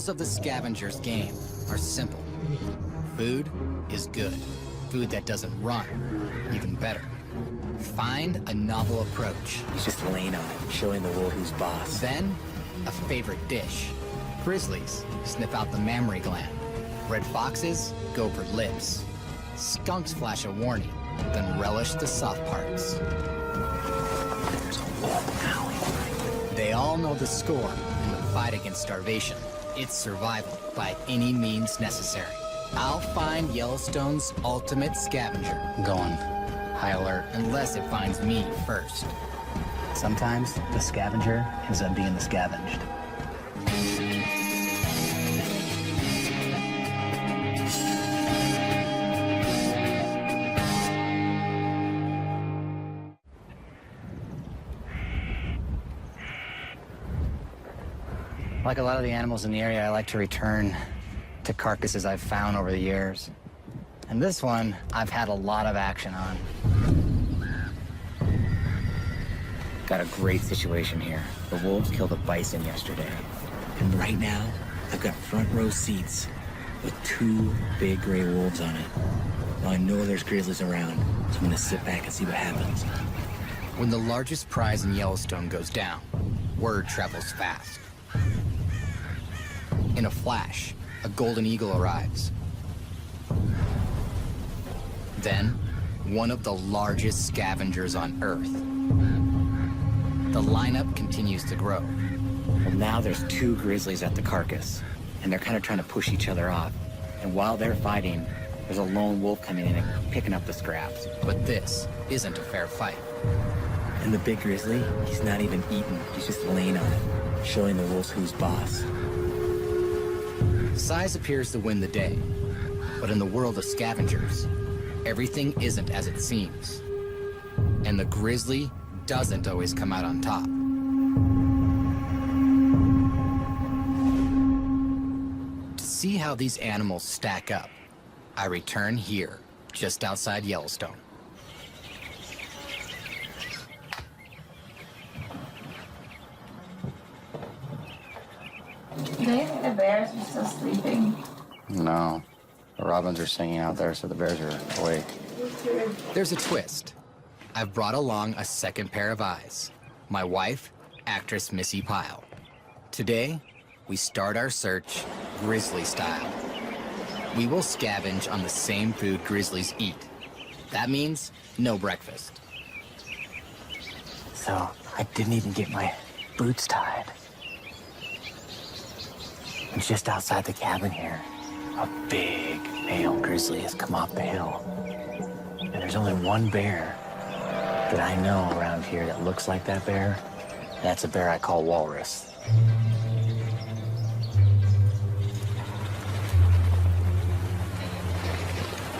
rules of the scavenger's game are simple. Food is good. Food that doesn't run, even better. Find a novel approach. He's just laying on it, showing the wolf who's boss. Then, a favorite dish. Grizzlies sniff out the mammary gland. Red foxes go for lips. Skunks flash a warning, then relish the soft parts. There's a wolf howling. They all know the score in the fight against starvation. It's survival by any means necessary. I'll find Yellowstone's ultimate scavenger. Going High alert, unless it finds me first. Sometimes the scavenger ends up being the scavenged. Like a lot of the animals in the area, I like to return to carcasses I've found over the years. And this one, I've had a lot of action on. Got a great situation here. The wolves killed a bison yesterday. And right now, I've got front row seats with 2 big gray wolves on it. Well, I know there's grizzlies around, so I'm gonna sit back and see what happens. When the largest prize in Yellowstone goes down, word travels fast. In a flash, a golden eagle arrives. Then, one of the largest scavengers on Earth. The lineup continues to grow. Well, now there's 2 grizzlies at the carcass, and they're kind of trying to push each other off. And while they're fighting, there's a lone wolf coming in and picking up the scraps. But this isn't a fair fight. And the big grizzly, he's not even eating. He's just laying on it, showing the wolves who's boss. Size appears to win the day, but in the world of scavengers, everything isn't as it seems. And the grizzly doesn't always come out on top. To see how these animals stack up, I return here, just outside Yellowstone. Do they think the bears are still sleeping? No. The robins are singing out there, so the bears are awake. There's a twist. I've brought along a second pair of eyes. My wife, actress Missy Pyle. Today, we start our search grizzly style. We will scavenge on the same food grizzlies eat. That means no breakfast. So, I didn't even get my boots tied. And just outside the cabin here, a big male grizzly has come off the hill. And there's only one bear that I know around here that looks like that bear. And that's a bear I call Walrus.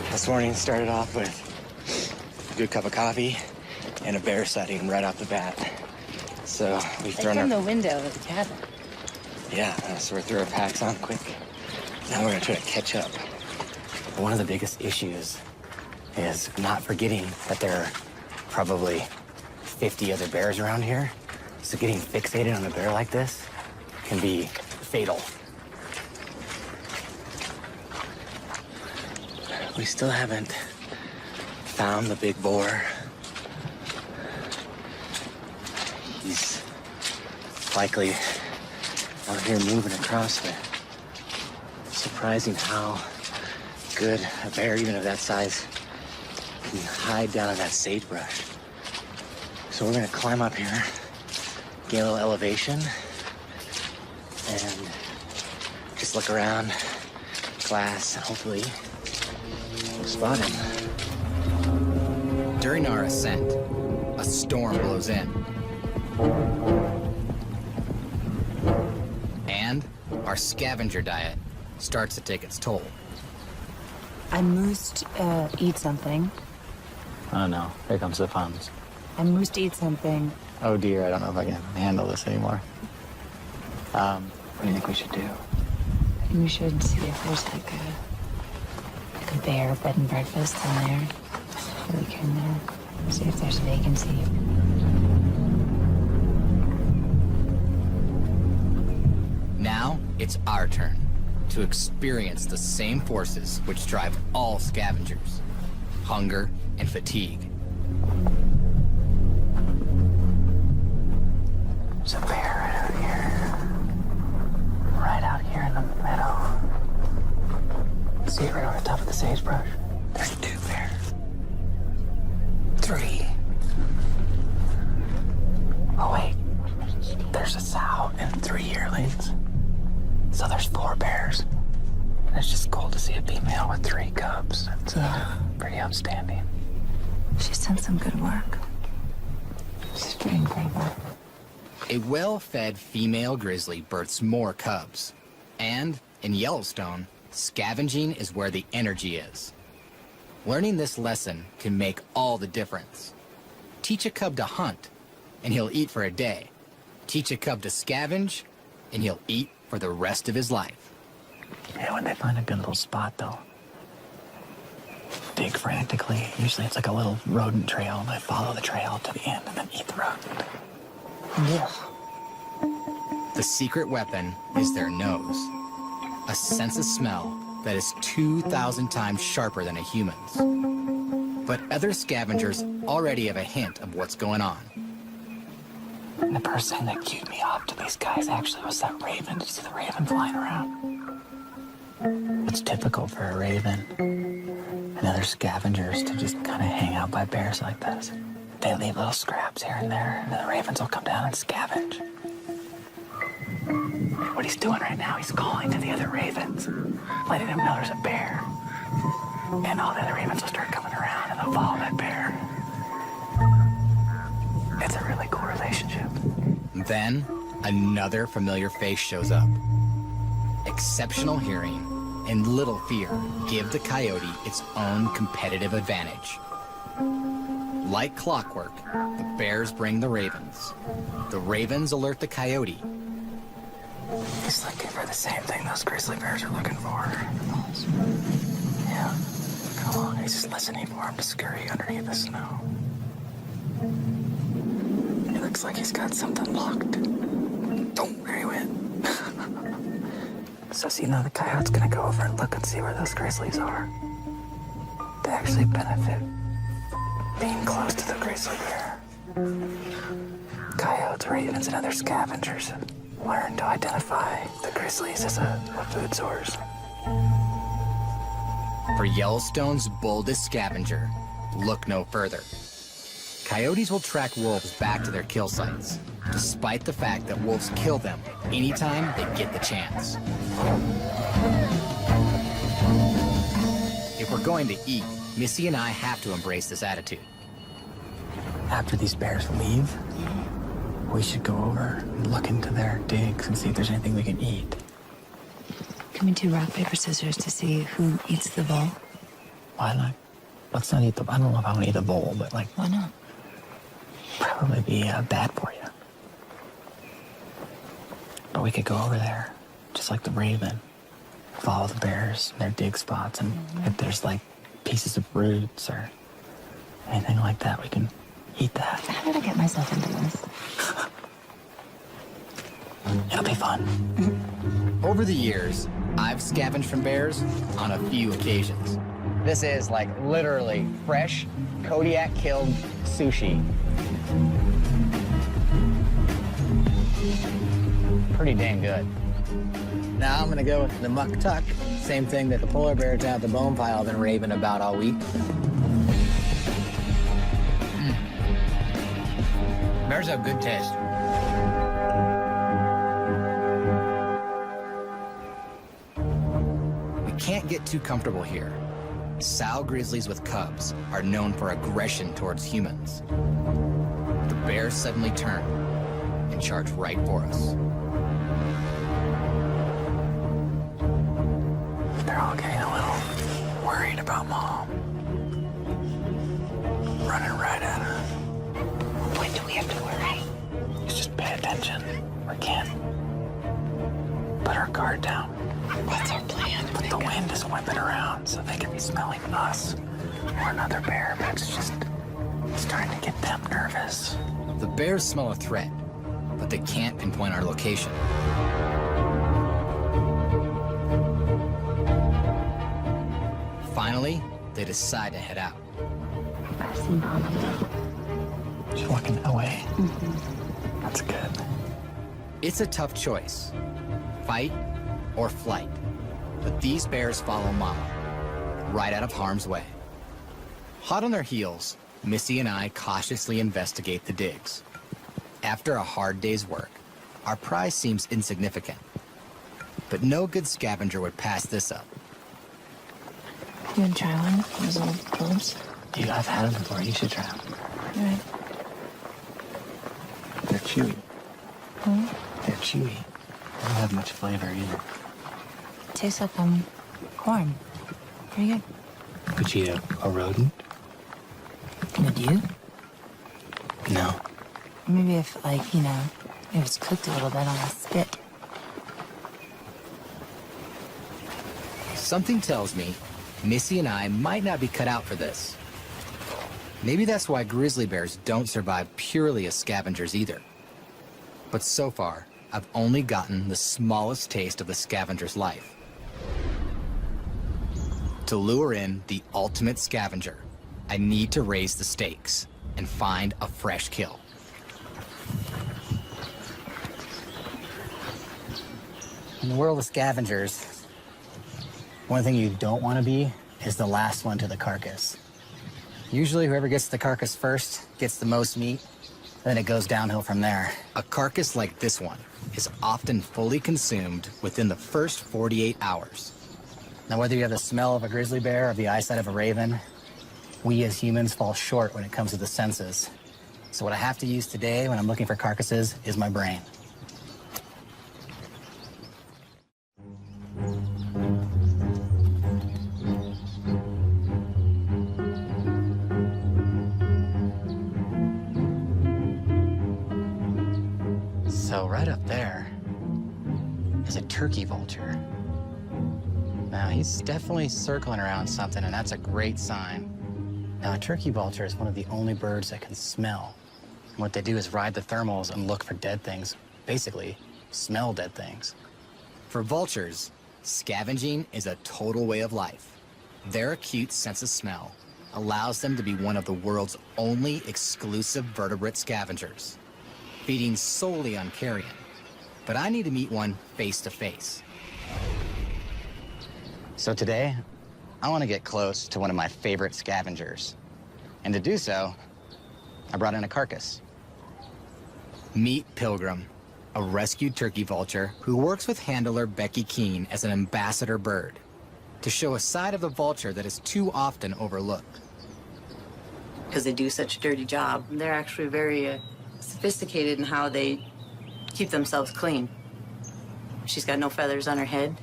This morning started off with a good cup of coffee and a bear sighting right off the bat. So we've thrown From our... the window of the cabin. Yeah, so we threw our packs on quick. Now we're gonna try to catch up. One of the biggest issues is not forgetting that there are probably 50 other bears around here. So getting fixated on a bear like this can be fatal. We still haven't found the big boar. He's likely out here moving across there. Surprising how good a bear, even of that size, can hide down in that sagebrush. So we're gonna climb up here, gain a little elevation, and just look around, glass, and hopefully we'll spot him. During our ascent, a storm blows in. And our scavenger diet starts to take its toll. I must eat something. Oh no, here comes the puns. I must eat something. Oh dear, I don't know if I can handle this anymore. What do you think we should do? We should see if there's like a bear bed and breakfast in there. We can see if there's a vacancy. Now, it's our turn to experience the same forces which drive all scavengers: hunger and fatigue. There's a bear right out here. Right out here in the meadow. See it right over the top of the sagebrush? There's 2 bears. 3. Oh wait, there's a sow and 3 yearlings. So there's 4 bears. And it's just cool to see a female with 3 cubs. It's pretty outstanding. She's done some good work. She's doing great work. A well-fed female grizzly births more cubs. And in Yellowstone, scavenging is where the energy is. Learning this lesson can make all the difference. Teach a cub to hunt, and he'll eat for a day. Teach a cub to scavenge, and he'll eat for the rest of his life. Yeah, when they find a good little spot, they'll dig frantically. Usually it's like a little rodent trail, and they follow the trail to the end and then eat the rodent. Yeah. The secret weapon is their nose, a sense of smell that is 2,000 times sharper than a human's. But other scavengers already have a hint of what's going on. And the person that cued me off to these guys actually was that raven. Did you see the raven flying around? It's typical for a raven and other scavengers to just kind of hang out by bears like this. They leave little scraps here and there, and the ravens will come down and scavenge. What he's doing right now, he's calling to the other ravens, letting them know there's a bear. And all the other ravens will start coming around and they'll follow that bear. It's a really cool relationship. Then, another familiar face shows up. Exceptional hearing and little fear give the coyote its own competitive advantage. Like clockwork, the bears bring the ravens. The ravens alert the coyote. He's looking for the same thing those grizzly bears are looking for. Yeah. Come on, he's just listening for him to scurry underneath the snow. It looks like he's got something locked. Oh, there he went. So the coyote's gonna go over and look and see where those grizzlies are. They actually benefit being close to the grizzly bear. Coyotes, ravens, and other scavengers have learned to identify the grizzlies as a food source. For Yellowstone's boldest scavenger, look no further. Coyotes will track wolves back to their kill sites, despite the fact that wolves kill them anytime they get the chance. If we're going to eat, Missy and I have to embrace this attitude. After these bears leave, we should go over and look into their digs and see if there's anything we can eat. Can we do rock, paper, scissors to see who eats the vole? Why not? Let's not eat the... I don't know if I want to eat the vole, but like... Why not? Probably be bad for you. But we could go over there, just like the raven, follow the bears in their dig spots, and if there's like pieces of roots or anything like that, we can eat that. How did I get myself into this? It'll be fun. Over the years, I've scavenged from bears on a few occasions. This is like literally fresh Kodiak killed sushi. Pretty dang good. Now I'm gonna go with the muck tuck. Same thing that the polar bears down at the bone pile have been raving about all week. Bears have good taste. We can't get too comfortable here. Sow grizzlies with cubs are known for aggression towards humans. The bears suddenly turn and charge right for us. They're all getting a little worried about Mom. Running right at her. When do we have to worry? Just pay attention. We can't put our guard down. What's our plan? But the wind is whipping around, so they could be smelling us or another bear, but it's just starting to get them nervous. The bears smell a threat, but they can't pinpoint our location. Finally, they decide to head out. I've seen Mama. She's walking that way. That's good. It's a tough choice, fight or flight. But these bears follow Mama, right out of harm's way. Hot on their heels, Missy and I cautiously investigate the digs. After a hard day's work, our prize seems insignificant. But no good scavenger would pass this up. You want to try one? Those little probes? Dude, I've had them before. You should try them. All right. They're chewy. Hmm? They're chewy. They don't have much flavor either. Tastes like corn. Pretty good. Could you eat a rodent? Would you? No. Maybe if, if it's cooked a little bit on a spit. Something tells me Missy and I might not be cut out for this. Maybe that's why grizzly bears don't survive purely as scavengers either. But so far, I've only gotten the smallest taste of the scavenger's life. To lure in the ultimate scavenger, I need to raise the stakes and find a fresh kill. In the world of scavengers, one thing you don't want to be is the last one to the carcass. Usually whoever gets to the carcass first gets the most meat, then it goes downhill from there. A carcass like this one is often fully consumed within the first 48 hours. Now, whether you have the smell of a grizzly bear or the eyesight of a raven, we as humans fall short when it comes to the senses. So what I have to use today when I'm looking for carcasses is my brain. So right up there is a turkey vulture. Now he's definitely circling around something, and that's a great sign. Now a turkey vulture is one of the only birds that can smell. And what they do is ride the thermals and look for dead things. Basically, smell dead things. For vultures, scavenging is a total way of life. Their acute sense of smell allows them to be one of the world's only exclusive vertebrate scavengers, feeding solely on carrion. But I need to meet one face to face. So today, I want to get close to one of my favorite scavengers. And to do so, I brought in a carcass. Meet Pilgrim, a rescued turkey vulture who works with handler Becky Keene as an ambassador bird to show a side of the vulture that is too often overlooked. Because they do such a dirty job. They're actually very sophisticated in how they keep themselves clean. She's got no feathers on her head,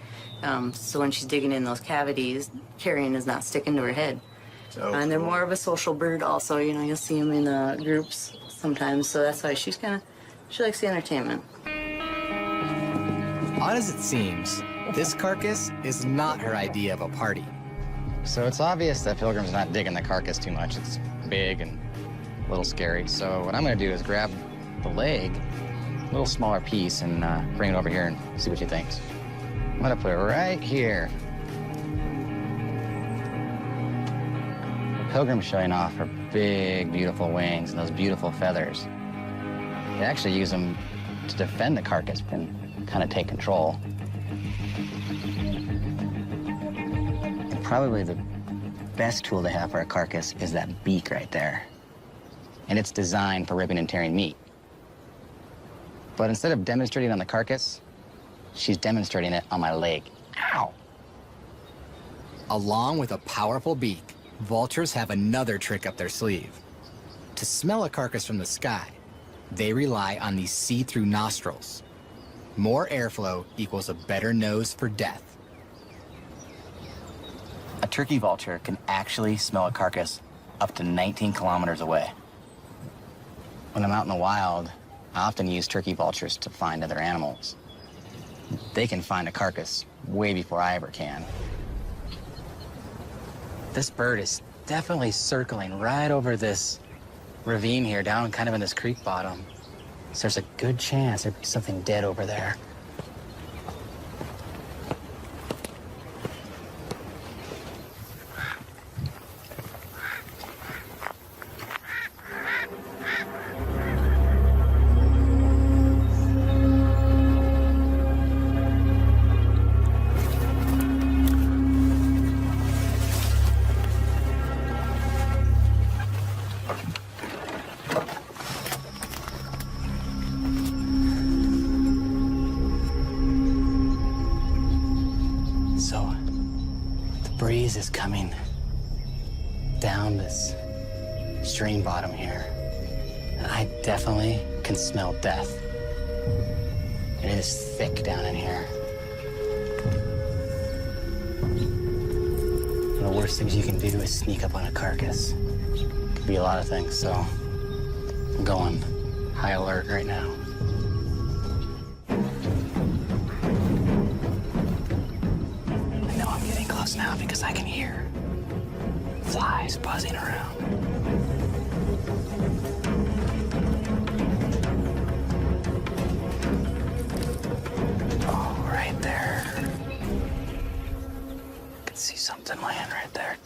so when she's digging in those cavities, carrion is not sticking to her head. And they're more of a social bird also, you'll see them in groups sometimes, so that's why she likes the entertainment. Odd as it seems, this carcass is not her idea of a party. So it's obvious that Pilgrim's not digging the carcass too much. It's big and a little scary. So what I'm gonna do is grab the leg, a little smaller piece, and bring it over here and see what she thinks. I'm gonna put it right here. The Pilgrim's showing off her big, beautiful wings and those beautiful feathers. They actually use them to defend the carcass and kind of take control. And probably the best tool to have for a carcass is that beak right there. And it's designed for ripping and tearing meat. But instead of demonstrating on the carcass, she's demonstrating it on my leg. Ow! Along with a powerful beak, vultures have another trick up their sleeve. To smell a carcass from the sky, they rely on these see-through nostrils. More airflow equals a better nose for death. A turkey vulture can actually smell a carcass up to 19 kilometers away. When I'm out in the wild, I often use turkey vultures to find other animals. They can find a carcass way before I ever can. This bird is definitely circling right over this ravine here, down kind of in this creek bottom. So there's a good chance there'd be something dead over there. haze is coming down this stream bottom here. I definitely can smell death. It is thick down in here. One of the worst things you can do is sneak up on a carcass. It could be a lot of things, so I'm going high alert right now. I know I'm getting close now because I can hear flies buzzing around. Oh, right there. I can see something laying right there.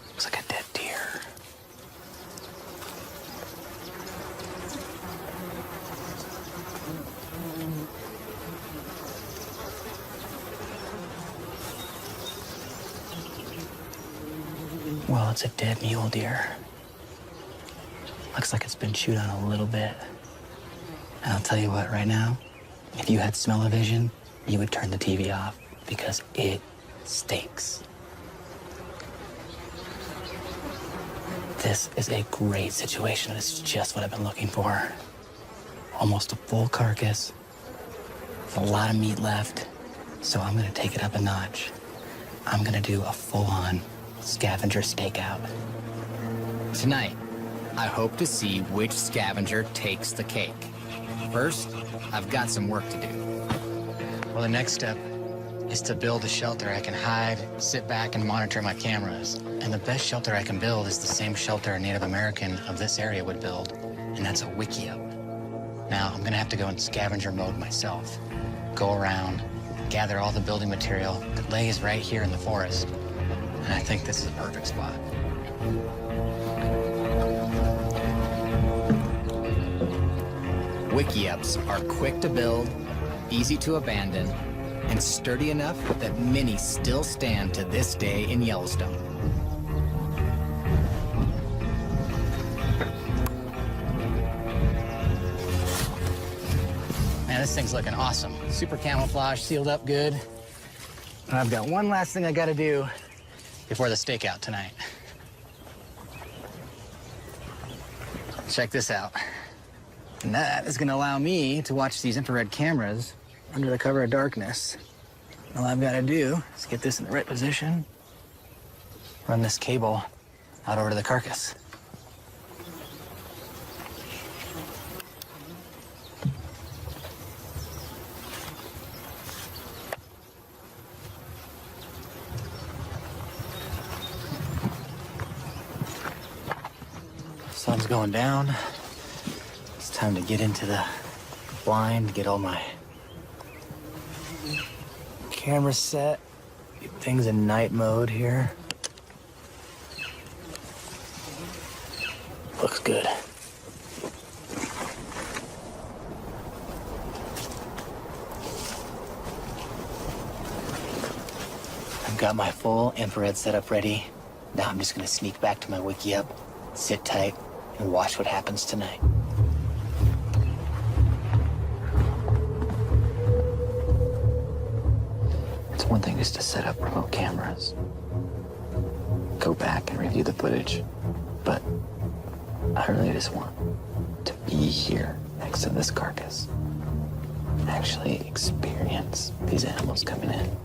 Looks like a dead deer. Well, it's a dead mule deer. Looks like it's been chewed on a little bit. And I'll tell you what, right now, if you had smell-o-vision, you would turn the TV off because it stinks. This is a great situation. It's just what I've been looking for. Almost a full carcass, with a lot of meat left, so I'm gonna take it up a notch. I'm gonna do a full-on scavenger stakeout. Tonight, I hope to see which scavenger takes the cake. First, I've got some work to do. Well, the next step is to build a shelter I can hide, sit back, and monitor my cameras. And the best shelter I can build is the same shelter a Native American of this area would build, and that's a wickiup. Now, I'm gonna have to go in scavenger mode myself. Go around, gather all the building material that lays right here in the forest. And I think this is a perfect spot. Wickiups are quick to build, easy to abandon, and sturdy enough that many still stand to this day in Yellowstone. Man, this thing's looking awesome. Super camouflage, sealed up good. And I've got one last thing I gotta do before the stakeout tonight. Check this out. And that is gonna allow me to watch these infrared cameras under the cover of darkness. All I've gotta do is get this in the right position, run this cable out over to the carcass. Sun's going down. It's time to get into the blind, get all my cameras set, get things in night mode here. Looks good. I've got my full infrared setup ready. Now I'm just gonna sneak back to my wickiup, sit tight, and watch what happens tonight. It's one thing just to set up remote cameras, go back and review the footage, but I really just want to be here next to this carcass, actually experience these animals coming in.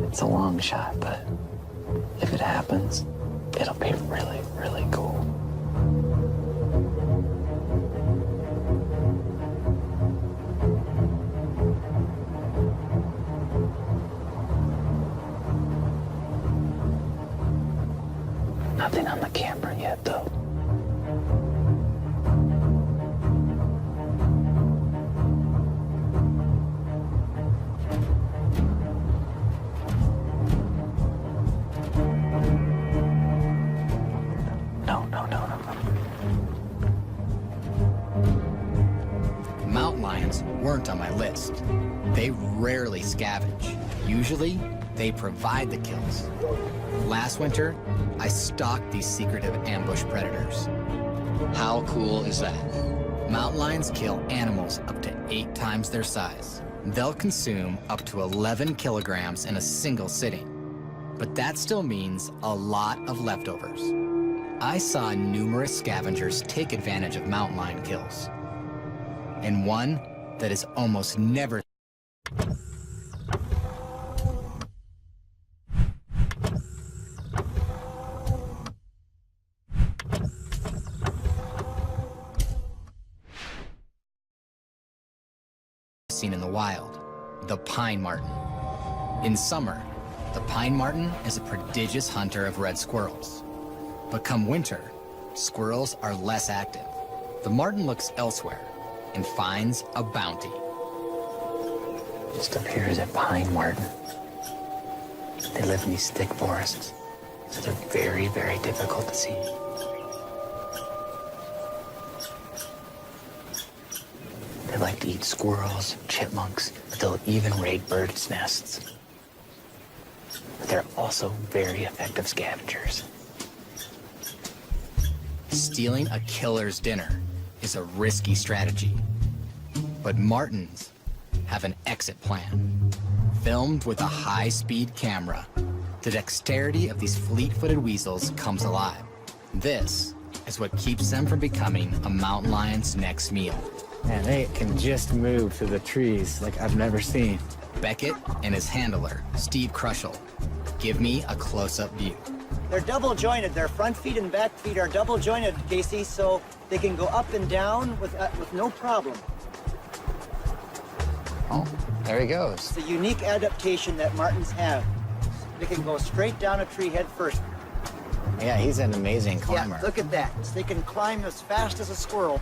It's a long shot, but if it happens, it'll be really, really cool. Nothing on the camera yet, though. Mountain lions weren't on my list. They rarely scavenge. Usually, they provide the kills. Last winter, I stalked these secretive ambush predators. How cool is that? Mountain lions kill animals up to 8 times their size. They'll consume up to 11 kilograms in a single sitting. But that still means a lot of leftovers. I saw numerous scavengers take advantage of mountain lion kills. And one that is almost never seen in the wild, the pine marten. In summer, the pine marten is a prodigious hunter of red squirrels. But come winter, squirrels are less active. The marten looks elsewhere and finds a bounty. Just up here is a pine marten. They live in these thick forests, so they're very, very difficult to see. They like to eat squirrels, chipmunks, but they'll even raid birds' nests. But they're also very effective scavengers. Stealing a killer's dinner is a risky strategy. But martens have an exit plan. Filmed with a high-speed camera, the dexterity of these fleet-footed weasels comes alive. This is what keeps them from becoming a mountain lion's next meal. Man, they can just move through the trees like I've never seen. Beckett and his handler, Steve Crushel, give me a close-up view. They're double jointed. Their front feet and back feet are double jointed, Casey, so they can go up and down with no problem. Oh, there he goes. It's a unique adaptation that martens have. They can go straight down a tree head first. Yeah, he's an amazing climber. Yeah, look at that. They can climb as fast as a squirrel.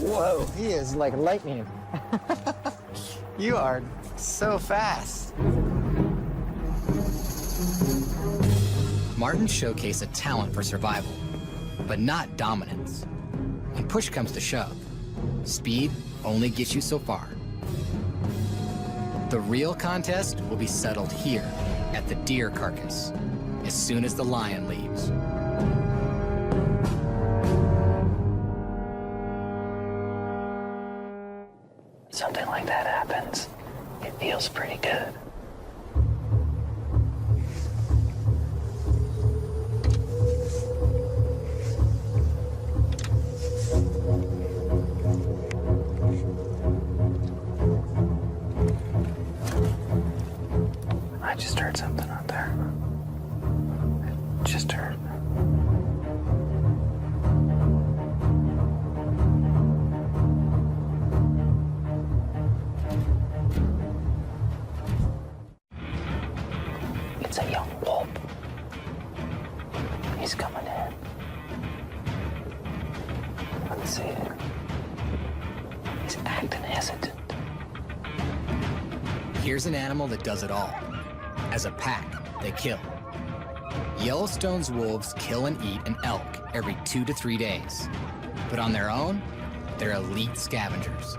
Whoa, he is like lightning. You are so fast. Martens showcase a talent for survival, but not dominance. When push comes to shove, speed only gets you so far. The real contest will be settled here at the deer carcass as soon as the lion leaves. Something like that happens, it feels pretty good. I just heard something out there. I just heard. It's a young wolf. He's coming in. Let's see. He's acting hesitant. Here's an animal that does it all. As a pack, they kill. Yellowstone's wolves kill and eat an elk every 2 to 3 days. But on their own, they're elite scavengers.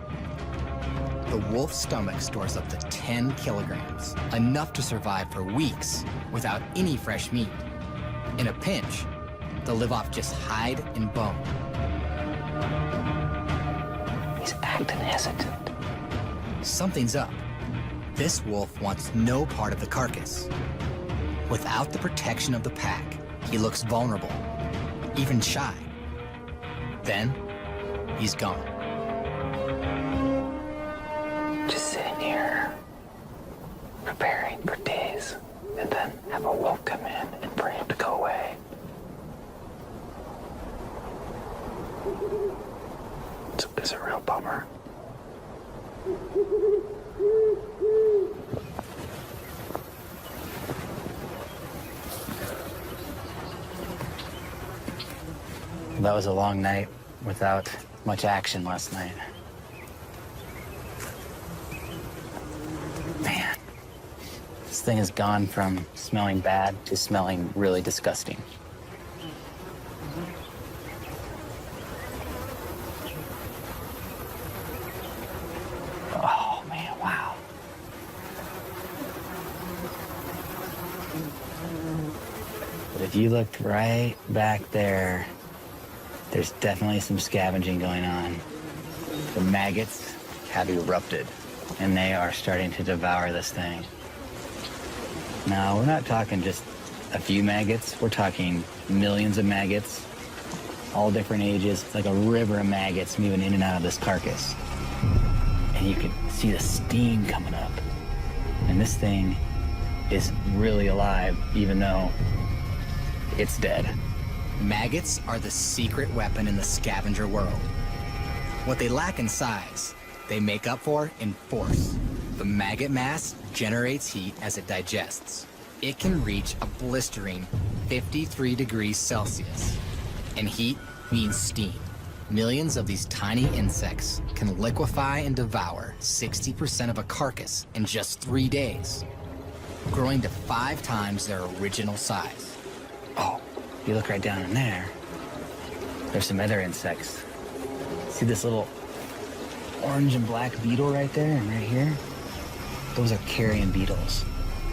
The wolf's stomach stores up to 10 kilograms, enough to survive for weeks without any fresh meat. In a pinch, they'll live off just hide and bone. He's acting hesitant. Something's up. This wolf wants no part of the carcass. Without the protection of the pack, he looks vulnerable, even shy. Then, he's gone. Just sitting here, preparing for days, and then have a wolf come in and for him to go away. It's a real bummer. That was a long night without much action last night. Man, this thing has gone from smelling bad to smelling really disgusting. Oh, man, wow. But if you looked right back there, There's definitely some scavenging going on. The maggots have erupted, and they are starting to devour this thing. Now, we're not talking just a few maggots. We're talking millions of maggots, all different ages. It's like a river of maggots moving in and out of this carcass. And you can see the steam coming up. And this thing is really alive, even though it's dead. Maggots are the secret weapon in the scavenger world. What they lack in size, they make up for in force. The maggot mass generates heat as it digests. It can reach a blistering 53 degrees Celsius. And heat means steam. Millions of these tiny insects can liquefy and devour 60% of a carcass in just 3 days, growing to 5 times their original size. Oh, if you look right down in there, there's some other insects. See this little orange and black beetle right there and right here? Those are carrion beetles.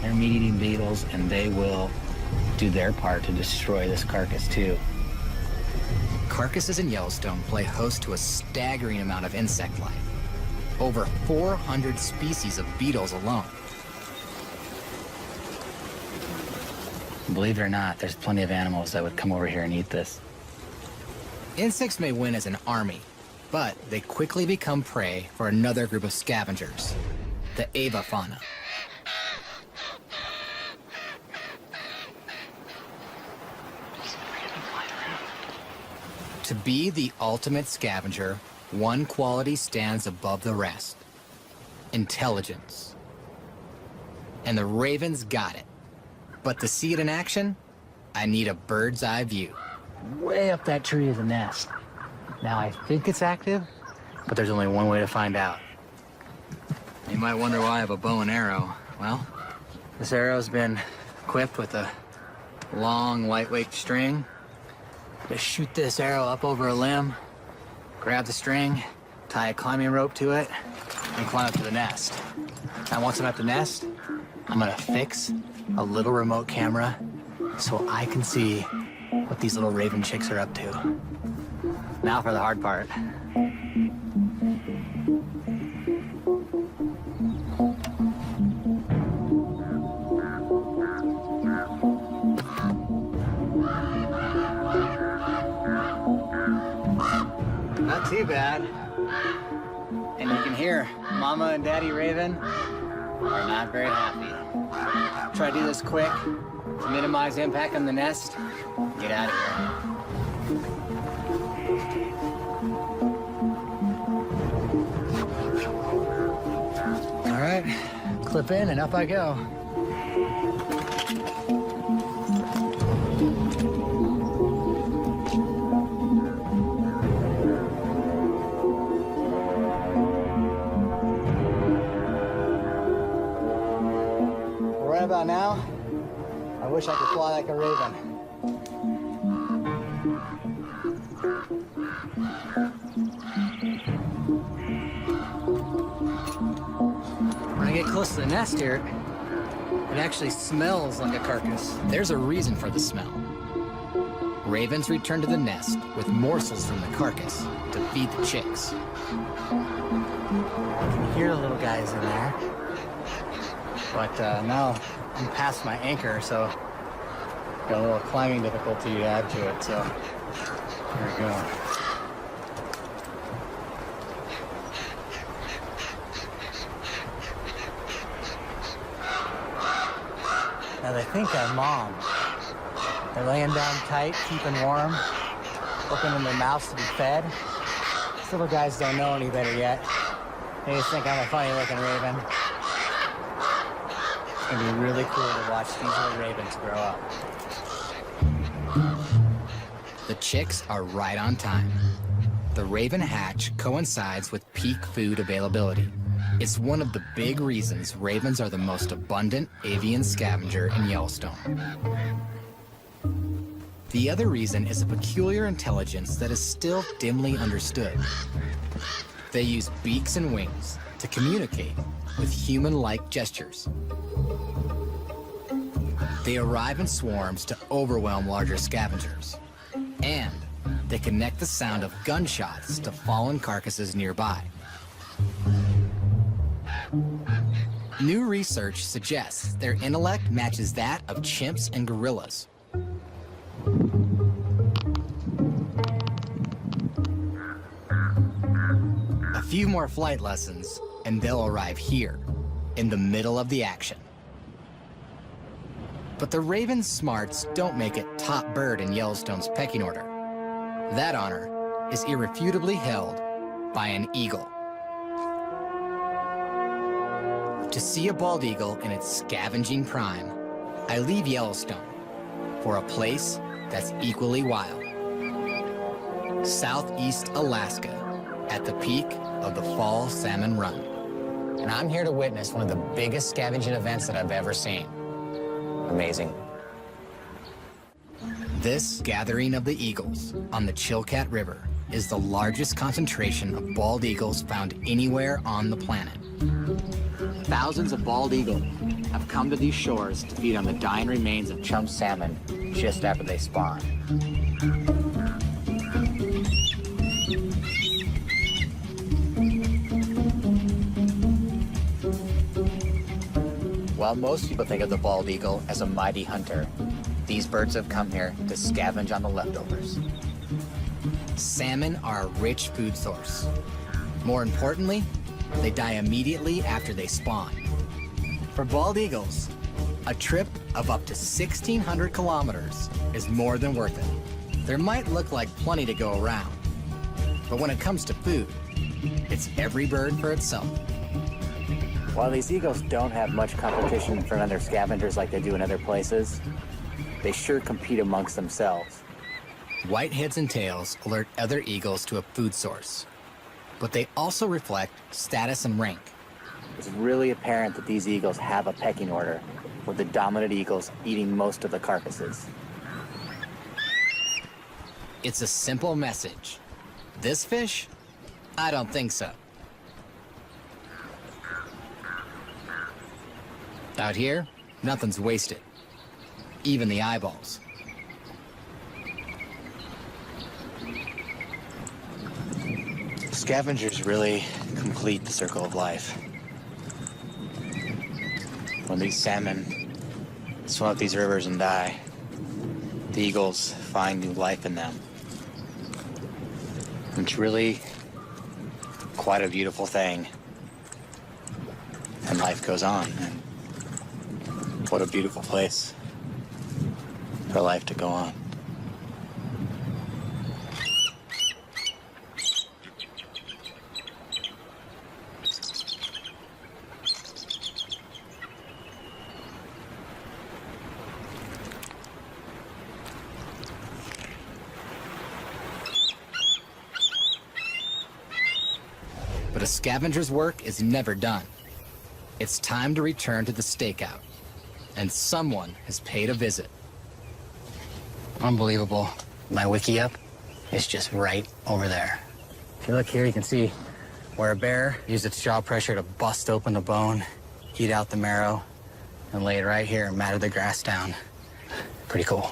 They're meat-eating beetles, and they will do their part to destroy this carcass too. Carcasses in Yellowstone play host to a staggering amount of insect life. Over 400 species of beetles alone. Believe it or not, there's plenty of animals that would come over here and eat this. Insects may win as an army, but they quickly become prey for another group of scavengers, the avifauna. To be the ultimate scavenger, one quality stands above the rest: intelligence. And the ravens got it. But to see it in action, I need a bird's eye view. Way up that tree is a nest. Now, I think it's active, but there's only one way to find out. You might wonder why I have a bow and arrow. Well, this arrow's been equipped with a long, lightweight string. Just shoot this arrow up over a limb, grab the string, tie a climbing rope to it, and climb up to the nest. Now, once I'm at the nest, I'm gonna fix a little remote camera so I can see what these little raven chicks are up to. Now for the hard part. Not too bad. And you can hear Mama and Daddy Raven are not very happy. Try to do this quick to minimize impact on the nest. Get out of here. All right, clip in and up I go. Right about now, I wish I could fly like a raven. When I get close to the nest here, it actually smells like a carcass. There's a reason for the smell. Ravens return to the nest with morsels from the carcass to feed the chicks. I can hear the little guys in there. But now I'm past my anchor, so got a little climbing difficulty to add to it, so here we go. Now they think I'm mom. They're laying down tight, keeping warm, opening their mouths to be fed. These little guys don't know any better yet. They just think I'm a funny looking raven. It's gonna be really cool to watch these little ravens grow up. The chicks are right on time. The raven hatch coincides with peak food availability. It's one of the big reasons ravens are the most abundant avian scavenger in Yellowstone. The other reason is a peculiar intelligence that is still dimly understood. They use beaks and wings to communicate with human-like gestures. They arrive in swarms to overwhelm larger scavengers. And they connect the sound of gunshots to fallen carcasses nearby. New research suggests their intellect matches that of chimps and gorillas. A few more flight lessons, and they'll arrive here, in the middle of the action. But the raven's smarts don't make it top bird in Yellowstone's pecking order. That honor is irrefutably held by an eagle. To see a bald eagle in its scavenging prime, I leave Yellowstone for a place that's equally wild. Southeast Alaska, at the peak of the Fall Salmon Run. And I'm here to witness one of the biggest scavenging events that I've ever seen. Amazing. This gathering of the eagles on the Chilkat River is the largest concentration of bald eagles found anywhere on the planet. Thousands of bald eagles have come to these shores to feed on the dying remains of chum salmon just after they spawn. While most people think of the bald eagle as a mighty hunter, these birds have come here to scavenge on the leftovers. Salmon are a rich food source. More importantly, they die immediately after they spawn. For bald eagles, a trip of up to 1,600 kilometers is more than worth it. There might look like plenty to go around, but when it comes to food, it's every bird for itself. While these eagles don't have much competition from other scavengers like they do in other places, they sure compete amongst themselves. White heads and tails alert other eagles to a food source, but they also reflect status and rank. It's really apparent that these eagles have a pecking order, with the dominant eagles eating most of the carcasses. It's a simple message. This fish? I don't think so. Out here, nothing's wasted. Even the eyeballs. Scavengers really complete the circle of life. When these salmon swim up these rivers and die, the eagles find new life in them. It's really quite a beautiful thing. And life goes on. And what a beautiful place for life to go on. But a scavenger's work is never done. It's time to return to the stakeout, and someone has paid a visit. Unbelievable. My wiki up is just right over there. If you look here, you can see where a bear used its jaw pressure to bust open the bone, eat out the marrow, and lay it right here and matted the grass down. Pretty cool.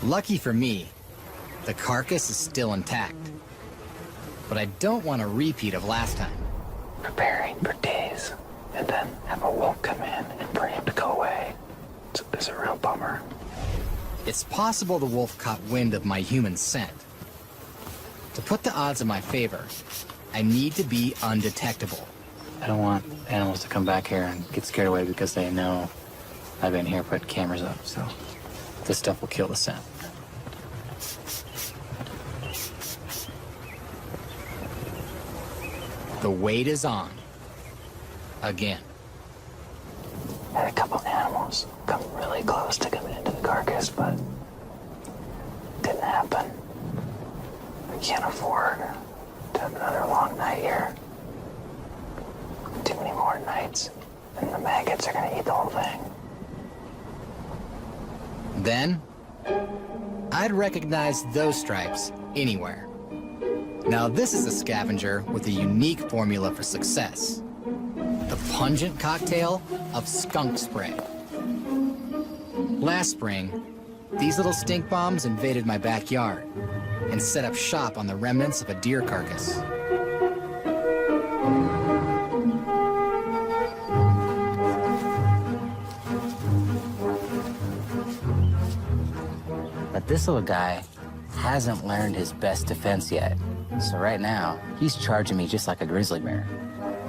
Lucky for me, the carcass is still intact. But I don't want a repeat of last time. Preparing for days, and then have a wolf come in and bring him to go away. It's a real bummer. It's possible the wolf caught wind of my human scent. To put the odds in my favor, I need to be undetectable. I don't want animals to come back here and get scared away because they know I've been here, put cameras up, so this stuff will kill the scent. The wait is on. Again. Had a couple animals come really close to coming into the carcass, but didn't happen. We can't afford to have another long night here. Too many more nights, and the maggots are gonna eat the whole thing. Then, I'd recognize those stripes anywhere. Now this is a scavenger with a unique formula for success. The pungent cocktail of skunk spray. Last spring, These little stink bombs invaded my backyard and set up shop on the remnants of a deer carcass. But this little guy hasn't learned his best defense yet. So right now, he's charging me just like a grizzly bear.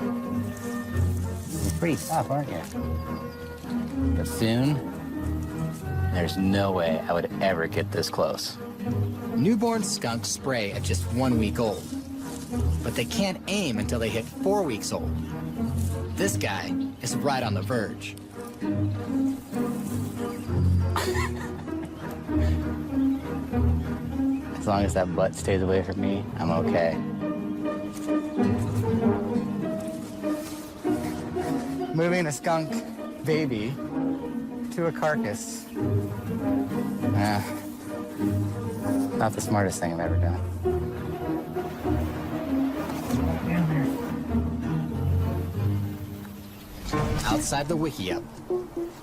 You're pretty tough, aren't you? But soon, there's no way I would ever get this close. Newborn skunks spray at just 1 week old, but they can't aim until they hit 4 weeks old. This guy is right on the verge. As long as that butt stays away from me, I'm okay. Moving a skunk baby to a carcass. Not the smartest thing I've ever done. Outside the wiki-up,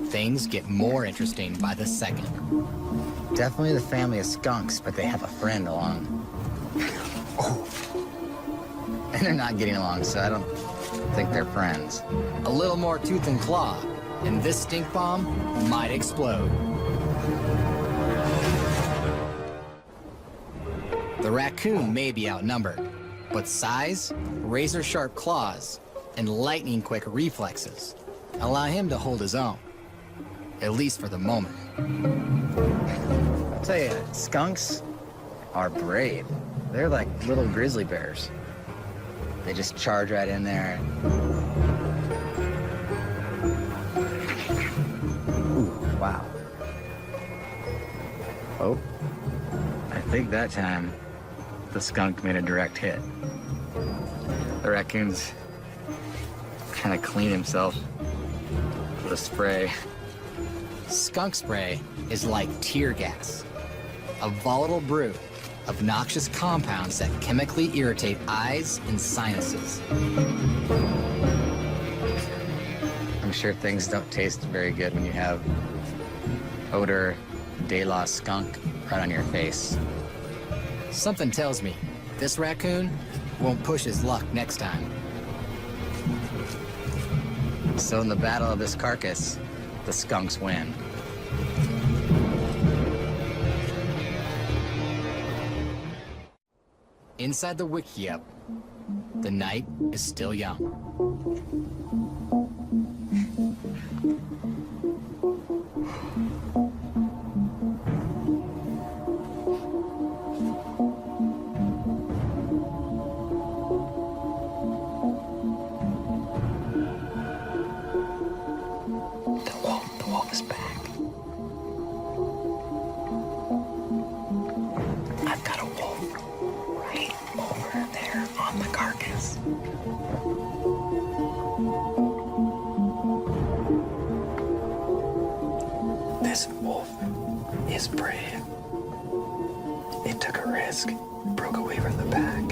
things get more interesting by the second. Definitely the family of skunks, but they have a friend along. And they're not getting along, so I don't think they're friends. A little more tooth and claw, and this stink bomb might explode. The raccoon may be outnumbered, but size, razor-sharp claws, and lightning-quick reflexes allow him to hold his own, at least for the moment. I'll tell you, skunks are brave. They're like little grizzly bears. They just charge right in there. Ooh, wow. Oh, I think that time the skunk made a direct hit. The raccoon's trying to clean himself with a spray. Skunk spray is like tear gas, a volatile brew of noxious compounds that chemically irritate eyes and sinuses. I'm sure things don't taste very good when you have odor de la skunk right on your face. Something tells me this raccoon won't push his luck next time. So in the battle of this carcass, the skunks win. Inside the wiki-up, the night is still young. The wolf is back. I've got a wolf right over there on the carcass. This wolf is brave. It took a risk, broke away from the pack.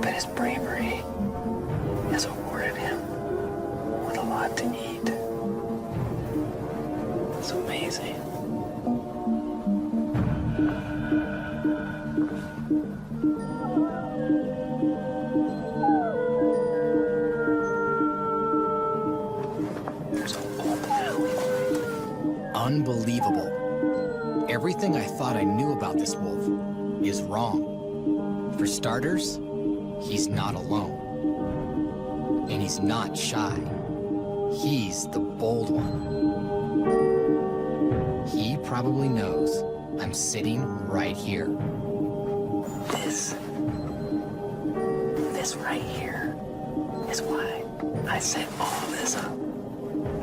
But his bravery has awarded him with a lot to eat. It's amazing. There's a wolf alleyway. Unbelievable. Everything I thought I knew about this wolf is wrong. For starters, he's not alone. And he's not shy. He's the bold one. He probably knows I'm sitting right here. This right here is why I set all of this up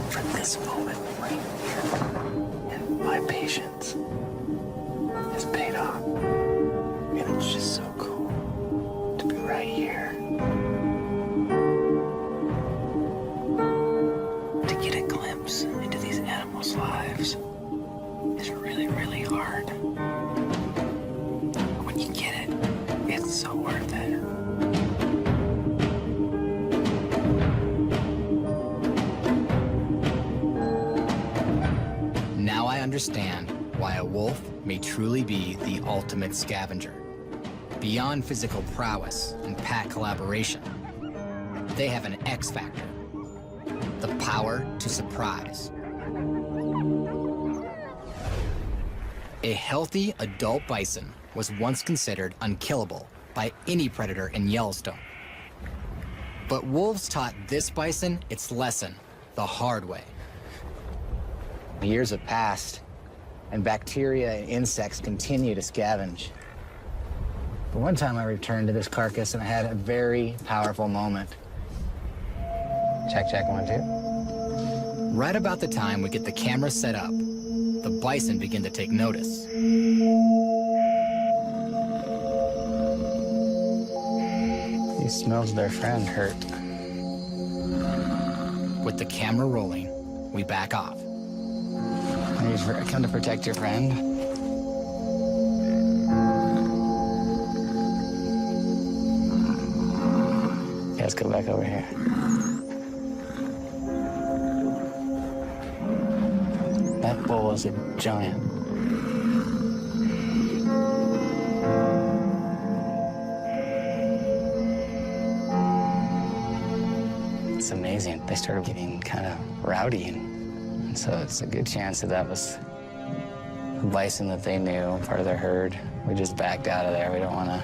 for this moment right here. And my patience has paid off. And it's just so cool to be right here. To get a glimpse into these animals' lives is really, really hard. But when you get it, it's so worth it. understand why a wolf may truly be the ultimate scavenger. Beyond physical prowess and pack collaboration, they have an X factor, the power to surprise. A healthy adult bison was once considered unkillable by any predator in Yellowstone. But wolves taught this bison its lesson the hard way. Years have passed, and bacteria and insects continue to scavenge. But one time I returned to this carcass and I had a very powerful moment. Check, check, 1, 2. Right about the time we get the camera set up, the bison begin to take notice. He smells their friend hurt. With the camera rolling, we back off. I come to protect your friend. Yeah, let's go back over here. That bull is a giant. It's amazing. They started getting kind of rowdy, and so it's a good chance that was a bison that they knew, part of their herd. We just backed out of there. We don't want to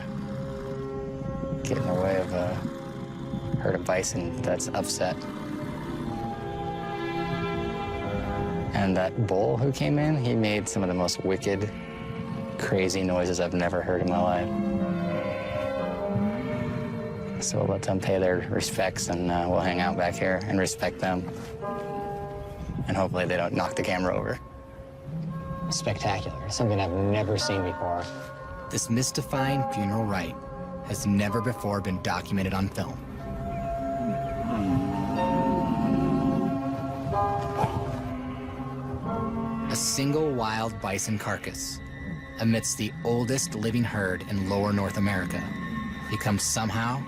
get in the way of a herd of bison that's upset. And that bull who came in, he made some of the most wicked, crazy noises I've never heard in my life. So we'll let them pay their respects, and we'll hang out back here and respect them. And hopefully they don't knock the camera over. Spectacular, something I've never seen before. This mystifying funeral rite has never before been documented on film. A single wild bison carcass amidst the oldest living herd in lower North America becomes somehow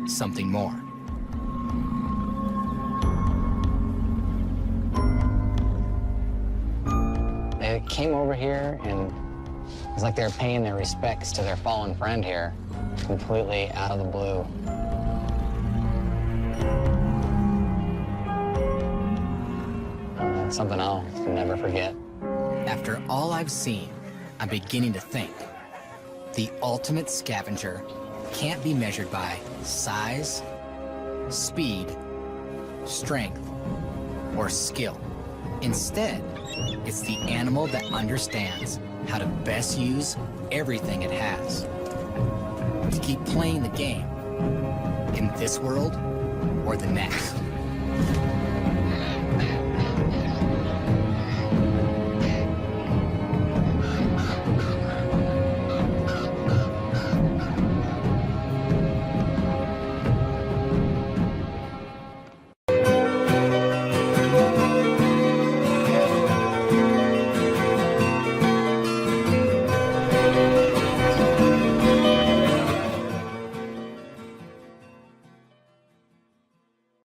something more. They came over here, and it was like they were paying their respects to their fallen friend here, completely out of the blue. Something I'll never forget. After all I've seen, I'm beginning to think the ultimate scavenger can't be measured by size, speed, strength, or skill. Instead, it's the animal that understands how to best use everything it has to keep playing the game in this world or the next.